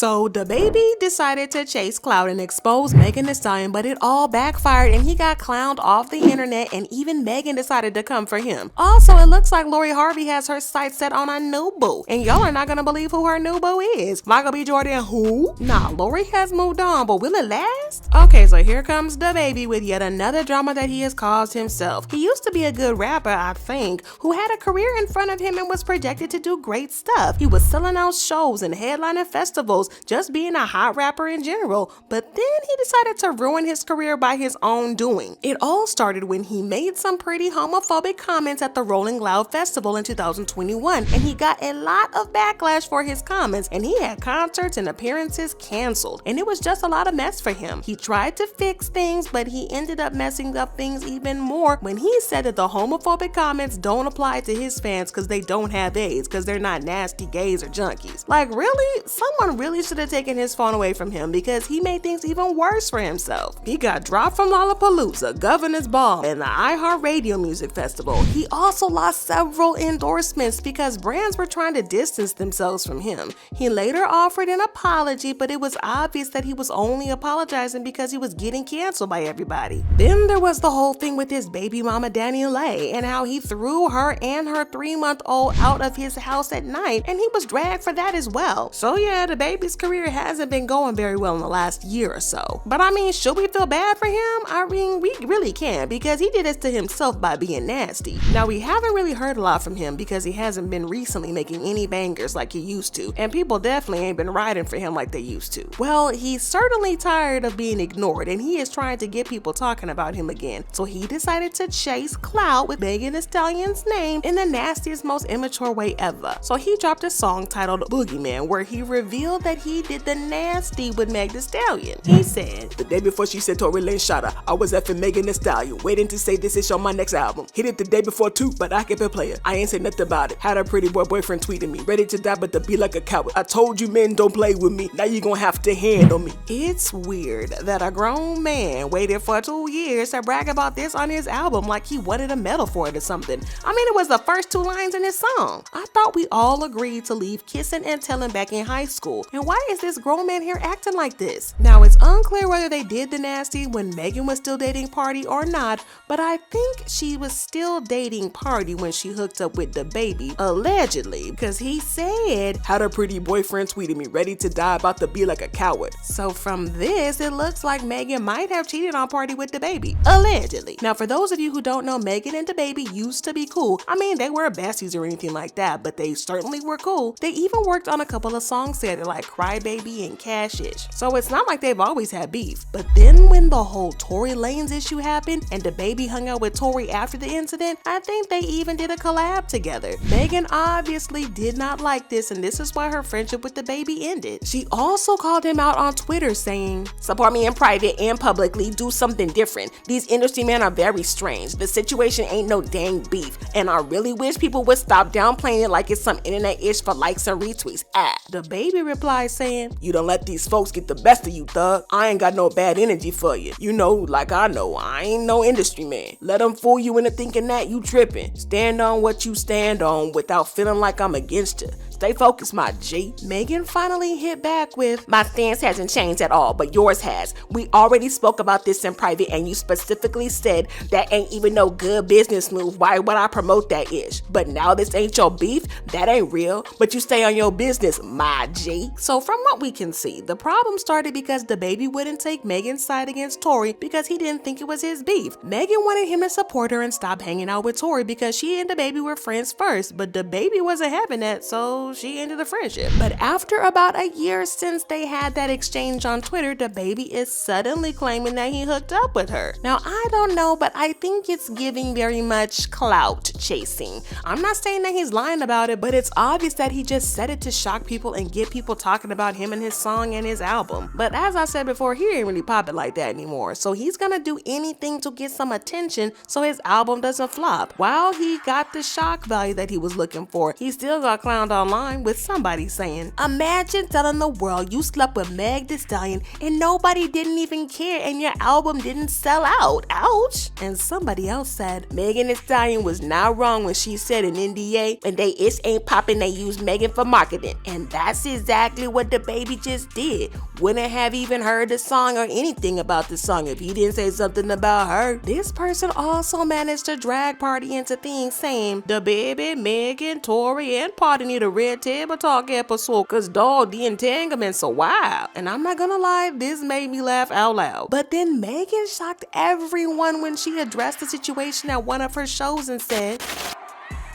So DaBaby decided to chase Clout and expose Megan Thee Stallion, but it all backfired and he got clowned off the internet, and even Megan decided to come for him. Also, it looks like Lori Harvey has her sights set on a new boo, and y'all are not gonna believe who her new boo is. Michael B. Jordan, who? Nah, Lori has moved on, but will it last? Okay, so here comes DaBaby with yet another drama that he has caused himself. He used to be a good rapper, I think, who had a career in front of him and was projected to do great stuff. He was selling out shows and headlining festivals, just being a hot rapper in general, but then he decided to ruin his career by his own doing. It all started when he made some pretty homophobic comments at the Rolling Loud Festival in 2021, and he got a lot of backlash for his comments, and he had concerts and appearances canceled, and it was just a lot of mess for him. He tried to fix things, but he ended up messing up things even more when he said that the homophobic comments don't apply to his fans because they don't have AIDS, because they're not nasty gays or junkies. Like, really? Someone really should have taken his phone away from him because he made things even worse for himself. He got dropped from Lollapalooza, Governor's Ball, and the iHeartRadio Music Festival. He also lost several endorsements because brands were trying to distance themselves from him. He later offered an apology, but it was obvious that he was only apologizing because he was getting canceled by everybody. Then there was the whole thing with his baby mama Danielle and how he threw her and her 3-month-old out of his house at night, and he was dragged for that as well. So yeah, DaBaby's career hasn't been going very well in the last year or so. But I mean, should we feel bad for him? I mean, we really can, because he did this to himself by being nasty. Now, we haven't really heard a lot from him because he hasn't been recently making any bangers like he used to, and people definitely ain't been riding for him like they used to. Well, he's certainly tired of being ignored, and he is trying to get people talking about him again. So he decided to chase clout with Megan Thee Stallion's name in the nastiest, most immature way ever. So he dropped a song titled Boogeyman, where he revealed that he did the nasty with Meg Thee Stallion. He said, "The day before she said Tory Lane shot her, I was effing Megan Thee Stallion, waiting to say this is on my next album. Hit it the day before too, but I kept it playing. I ain't say nothing about it. Had a pretty boyfriend tweeting me, ready to die but to be like a coward. I told you men don't play with me, now you gonna have to handle me." It's weird that a grown man waited for 2 years to brag about this on his album like he wanted a medal for it or something. I mean, it was the first 2 lines in his song. I thought we all agreed to leave kissing and telling back in high school, and why is this grown man here acting like this? Now, it's unclear whether they did the nasty when Megan was still dating Party or not, but I think she was still dating Party when she hooked up with DaBaby, allegedly, because he said, "Had a pretty boyfriend tweeting me, ready to die about to be like a coward." So from this, it looks like Megan might have cheated on Party with DaBaby, allegedly. Now, for those of you who don't know, Megan and DaBaby used to be cool. I mean, they were besties or anything like that, but they certainly were cool. They even worked on a couple of songs together like Cry Baby and Cash-ish. So it's not like they've always had beef. But then when the whole Tory Lanez issue happened and DaBaby hung out with Tory after the incident, I think they even did a collab together. Megan obviously did not like this, and this is why her friendship with DaBaby ended. She also called him out on Twitter saying, "Support me in private and publicly, do something different. These industry men are very strange. The situation ain't no dang beef, and I really wish people would stop downplaying it like it's some internet-ish for likes and retweets." DaBaby replied saying, "You don't let these folks get the best of you, thug. I ain't got no bad energy for you. You know, like I know, I ain't no industry man. Let them fool you into thinking that you tripping. Stand on what you stand on without feeling like I'm against you. Stay focused, my G." Megan finally hit back with, "My stance hasn't changed at all, but yours has. We already spoke about this in private, and you specifically said that ain't even no good business move. Why would I promote that ish? But now this ain't your beef? That ain't real. But you stay on your business, my G." So from what we can see, the problem started because DaBaby wouldn't take Megan's side against Tory because he didn't think it was his beef. Megan wanted him to support her and stop hanging out with Tory because she and DaBaby were friends first, but DaBaby wasn't having that, so she ended the friendship. But after about a year since they had that exchange on Twitter, DaBaby is suddenly claiming that he hooked up with her. Now, I don't know, but I think it's giving very much clout chasing. I'm not saying that he's lying about it, but it's obvious that he just said it to shock people and get people talking about him and his song and his album. But as I said before, he ain't really popping like that anymore, so he's gonna do anything to get some attention so his album doesn't flop. While he got the shock value that he was looking for, he still got clowned online online with somebody saying, "Imagine telling the world you slept with Meg Thee Stallion and nobody didn't even care and your album didn't sell out. Ouch." And somebody else said, Megan Thee Stallion was not wrong when she said in NDA, when they It's Ain't Poppin', they use Megan for marketing. And that's exactly what DaBaby just did. Wouldn't have even heard the song or anything about the song if he didn't say something about her. This person also managed to drag Party into things saying, DaBaby, Megan, Tori, and Party need a red table talk episode cause dog, the entanglement's so wild. And I'm not gonna lie, this made me laugh out loud. But then Megan shocked everyone when she addressed the situation at one of her shows and said,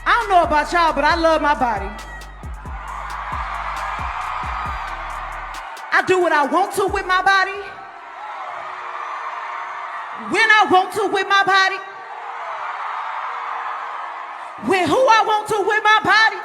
"I don't know about y'all, but I love my body. I do what I want to with my body, when I want to with my body, with who I want to with my body.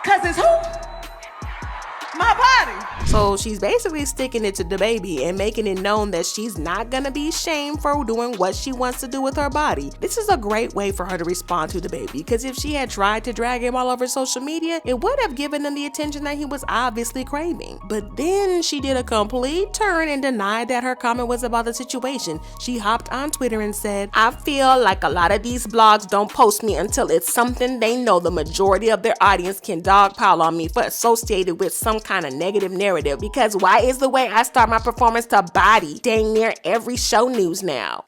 Cause it's who? My body." So she's basically sticking it to DaBaby and making it known that she's not gonna be shamed for doing what she wants to do with her body. This is a great way for her to respond to DaBaby, because if she had tried to drag him all over social media, it would have given him the attention that he was obviously craving. But then she did a complete turn and denied that her comment was about the situation. She hopped on Twitter and said, I feel like a lot of these blogs don't post me until it's something they know the majority of their audience can dogpile on me for associated with some kind of negative narrative, because why is the way I start my performance to body dang near every show news now?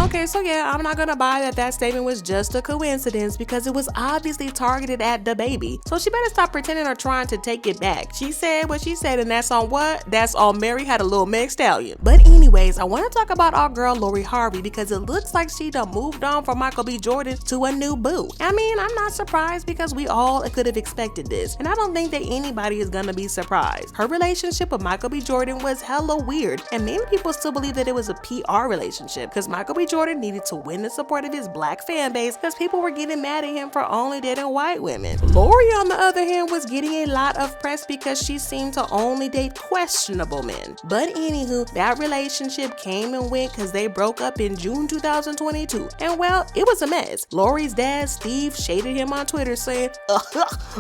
Okay, so yeah, I'm not gonna buy that statement was just a coincidence, because it was obviously targeted at DaBaby. So she better stop pretending or trying to take it back. She said what she said, and that's on what? That's on Mary Had a Little Meg Stallion. But anyways, I want to talk about our girl Lori Harvey, because it looks like she done moved on from Michael B. Jordan to a new boo. I mean, I'm not surprised because we all could have expected this, and I don't think that anybody is gonna be surprised. Her relationship with Michael B. Jordan was hella weird, and many people still believe that it was a PR relationship because Michael B. Jordan needed to win the support of his black fan base because people were getting mad at him for only dating white women. Lori, on the other hand, was getting a lot of press because she seemed to only date questionable men. But anywho, that relationship came and went because they broke up in June 2022, and well, it was a mess. Lori's dad, Steve, shaded him on Twitter saying,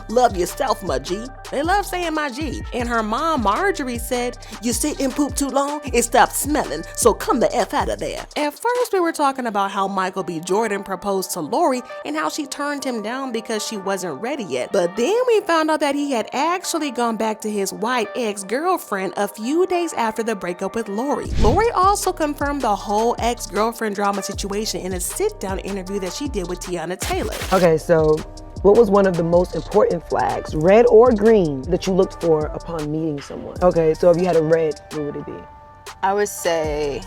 Love yourself, my G. They love saying my G. And her mom, Marjorie, said, You sit and poop too long, it stops smelling, so come the F out of there. At first, we were talking about how Michael B. Jordan proposed to Lori and how she turned him down because she wasn't ready yet. But then we found out that he had actually gone back to his white ex-girlfriend a few days after the breakup with Lori. Lori also confirmed the whole ex-girlfriend drama situation in a sit-down interview that she did with Tiana Taylor. Okay, so what was one of the most important flags, red or green, that you looked for upon meeting someone? Okay, so if you had a red, what would it be? I would say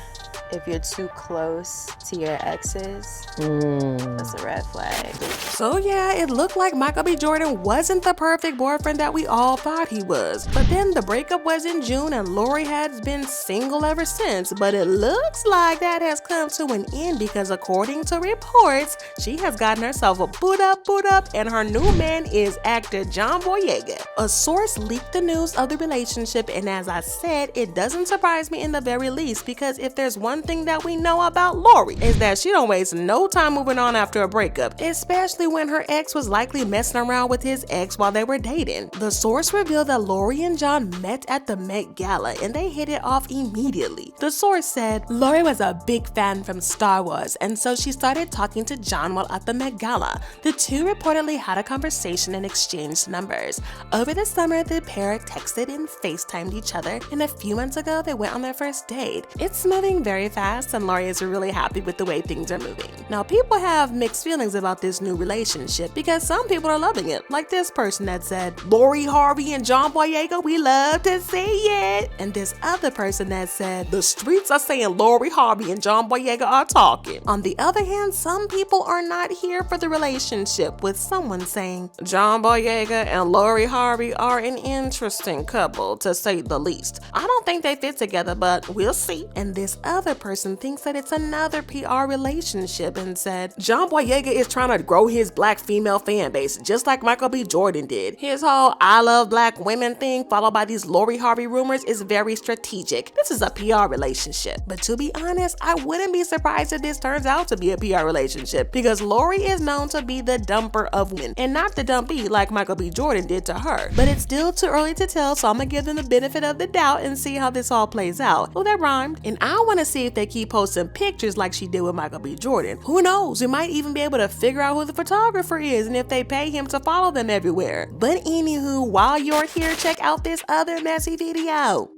if you're too close to your exes, that's a red flag. So yeah, it looked like Michael B. Jordan wasn't the perfect boyfriend that we all thought he was. But then the breakup was in June and Lori has been single ever since. But it looks like that has come to an end because according to reports, she has gotten herself a boot up, and her new man is actor John Boyega. A source leaked the news of the relationship, and as I said, it doesn't surprise me in the very least, because if there's one thing that we know about Lori is that she don't waste no time moving on after a breakup, especially when her ex was likely messing around with his ex while they were dating. The source revealed that Lori and John met at the Met Gala and they hit it off immediately. The source said Lori was a big fan from Star Wars, and so she started talking to John while at the Met Gala. The two reportedly had a conversation and exchanged numbers. Over the summer, the pair texted and FaceTimed each other, and a few months ago they went on their first date. It's moving very fast, and Lori is really happy with the way things are moving. Now, people have mixed feelings about this new relationship because some people are loving it, like this person that said, Lori Harvey and John Boyega, we love to see it. And this other person that said, the streets are saying Lori Harvey and John Boyega are talking. On the other hand, some people are not here for the relationship, with someone saying, John Boyega and Lori Harvey are an interesting couple, to say the least. I don't think they fit together, but we'll see. And this other person thinks that it's another PR relationship and said, John Boyega is trying to grow his black female fan base, just like Michael B. Jordan did. His whole I love black women thing, followed by these Lori Harvey rumors, is very strategic. This is a PR relationship. But to be honest, I wouldn't be surprised if this turns out to be a PR relationship, because Lori is known to be the dumper of women, and not the dumpy like Michael B. Jordan did to her. But it's still too early to tell, so I'm gonna give them the benefit of the doubt and see how this all plays out. Oh, that rhymed. And I wanna see if they keep posting pictures like she did with Michael B. Jordan. Who knows, we might even be able to figure out who the photographer is and if they pay him to follow them everywhere. But anywho, while you're here, check out this other messy video.